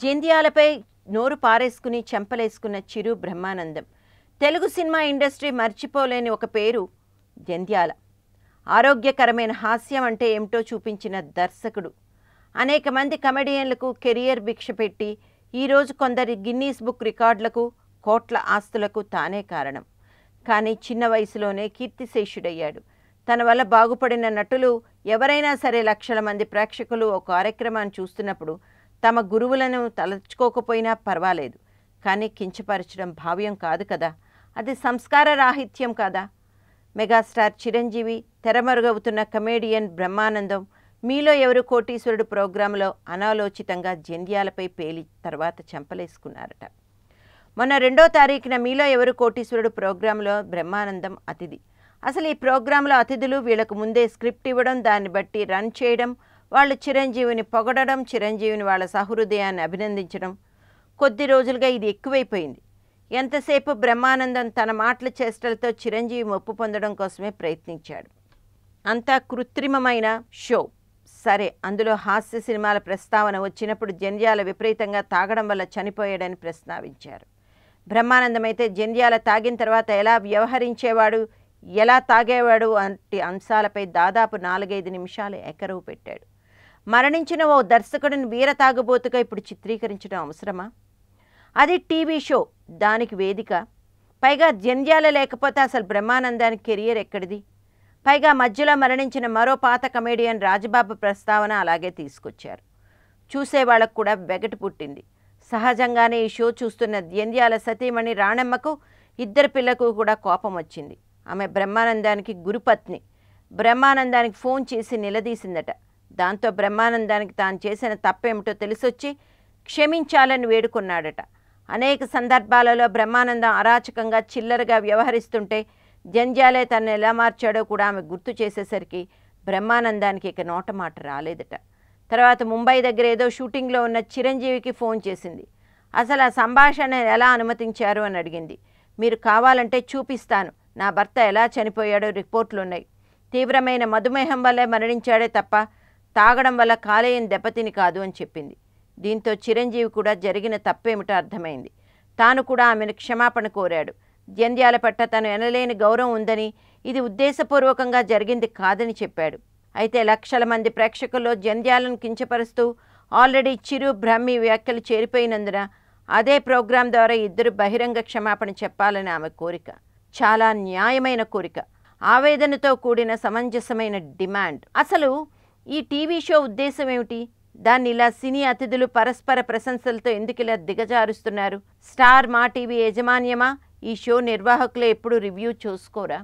జంధ్యాలపై నోరు పారేసుకుని చెంపలేసుకున్న చిరు Brahmanandam. Telugu cinema industry మర్చిపోలేని ఒక పేరు జంధ్యాల. ఆరోగ్యకరమైన హాస్యం అంటే ఏమిటో చూపించిన దర్శకుడు. అనేక మంది కమెడియన్లకు కెరియర్ భిక్ష పెట్టి ఈరోజు కొందరి గిన్నీస్ బుక్ రికార్డులకు, కోట్ల ఆస్తులకు తానే కారణం. కానీ చిన్న వయసులోనే కీర్తిశేషుడయ్యాడు. తన వల్ల బాగుపడిన నటులు ఎవరైనా సరే లక్షల మంది ప్రేక్షకులు ఒక కార్యక్రమాన్ని చూస్తున్నప్పుడు తమ గురువులను తలుచుకోకపోయినా పర్వాలేదు, కానీ కించపరచడం భావ్యం కాదు కదా, అది సంస్కార రాహిత్యం కాదా? మెగాస్టార్ చిరంజీవి, తెరమరుగవుతున్న కమేడియన్ బ్రహ్మానందం మీలో ఎవరు కోటీశ్వరుడు ప్రోగ్రాంలో అనాలోచితంగా జంధ్యాలపై పేలి తర్వాత చెంపలేసుకున్నారట. మొన్న 2వ తారీఖున మీలో ఎవరు కోటీశ్వరుడు ప్రోగ్రాంలో బ్రహ్మానందం అతిథి. అసలు ఈ ప్రోగ్రాంలో అతిథులు వీళ్లకు ముందే స్క్రిప్ట్ ఇవ్వడం, దాన్ని బట్టి రన్ చేయడం, వాళ్ళు చిరంజీవిని పొగడడం, చిరంజీవిని వాళ్ళ సహృదయాన్ని అభినందించడం. కొద్ది రోజులుగా ఇది ఎక్కువైపోయింది. ఎంతసేపు బ్రహ్మానందం తన మాటల చేష్టలతో చిరంజీవి మొప్పు పొందడం కోసమే ప్రయత్నించాడు. అంతా కృత్రిమమైన షో. సరే, అందులో హాస్య సినిమాల ప్రస్తావన వచ్చినప్పుడు జంధ్యాల విపరీతంగా తాగడం వల్ల చనిపోయాడని ప్రస్తావించారు. బ్రహ్మానందం అయితే జంధ్యాల తాగిన తర్వాత ఎలా వ్యవహరించేవాడు, ఎలా తాగేవాడు వంటి అంశాలపై దాదాపు 4-5 నిమిషాలు ఎకరవు పెట్టాడు. మరణించిన ఓ దర్శకుడిని వీర తాగుబోతుగా ఇప్పుడు చిత్రీకరించడం అవసరమా? అది టీవీ షో, దానికి వేదిక. పైగా జంధ్యాల లేకపోతే అసలు బ్రహ్మానందానికి కెరియర్ ఎక్కడిది? పైగా మధ్యలో మరణించిన మరో పాత కమేడియన్ రాజబాబు ప్రస్తావన అలాగే తీసుకొచ్చారు. చూసేవాళ్లకు కూడా వెగటు పుట్టింది. సహజంగానే ఈ షో చూస్తున్న జంధ్యాల సతీమణి రాణమ్మకు, 2 పిల్లకు కూడా కోపం వచ్చింది. ఆమె బ్రహ్మానందానికి గురుపత్ని. బ్రహ్మానందానికి ఫోన్ చేసి నిలదీసిందట. దాంతో బ్రహ్మానందానికి తాను చేసిన తప్పేమిటో తెలిసొచ్చి క్షమించాలని వేడుకున్నాడట. అనేక సందర్భాలలో బ్రహ్మానందం అరాచకంగా చిల్లరగా వ్యవహరిస్తుంటే జంధ్యాలే తనను ఎలా మార్చాడో కూడా ఆమె గుర్తు చేసేసరికి బ్రహ్మానందానికి ఇక నోటమాట రాలేదట. తర్వాత ముంబై దగ్గర ఏదో షూటింగ్లో ఉన్న చిరంజీవికి ఫోన్ చేసింది. అసలు ఆ సంభాషణ ఎలా అనుమతించారు అని అడిగింది. మీరు కావాలంటే చూపిస్తాను, నా భర్త ఎలా చనిపోయాడో రిపోర్ట్లున్నాయి. తీవ్రమైన మధుమేహం వల్లే మరణించాడే తప్ప తాగడం వల్ల కాలేయం దెబ్బతిని కాదు అని చెప్పింది. దీంతో చిరంజీవి కూడా జరిగిన తప్పేమిటో అర్థమైంది. తాను కూడా ఆమెను క్షమాపణ కోరాడు. జంధ్యాల పట్ల తను ఎనలేని గౌరవం ఉందని, ఇది ఉద్దేశపూర్వకంగా జరిగింది కాదని చెప్పాడు. అయితే లక్షల మంది ప్రేక్షకుల్లో జంధ్యాలను కించపరుస్తూ ఆల్రెడీ చిరు బ్రహ్మి వ్యాఖ్యలు చేరిపోయినందున అదే ప్రోగ్రాం ద్వారా ఇద్దరు బహిరంగ క్షమాపణ చెప్పాలని ఆమె కోరిక. చాలా న్యాయమైన కోరిక, ఆవేదనతో కూడిన సమంజసమైన డిమాండ్. అసలు ఈ టీవీ షో ఉద్దేశం ఏమిటి? దాన్ని ఇలా సినీ అతిథులు పరస్పర ప్రశంసలతో ఎందుకు ఇలా దిగజారుస్తున్నారు? స్టార్ మా టీవీ యాజమాన్యమా? ఈ షో నిర్వాహకులు ఎప్పుడు రివ్యూ చూసుకోరా?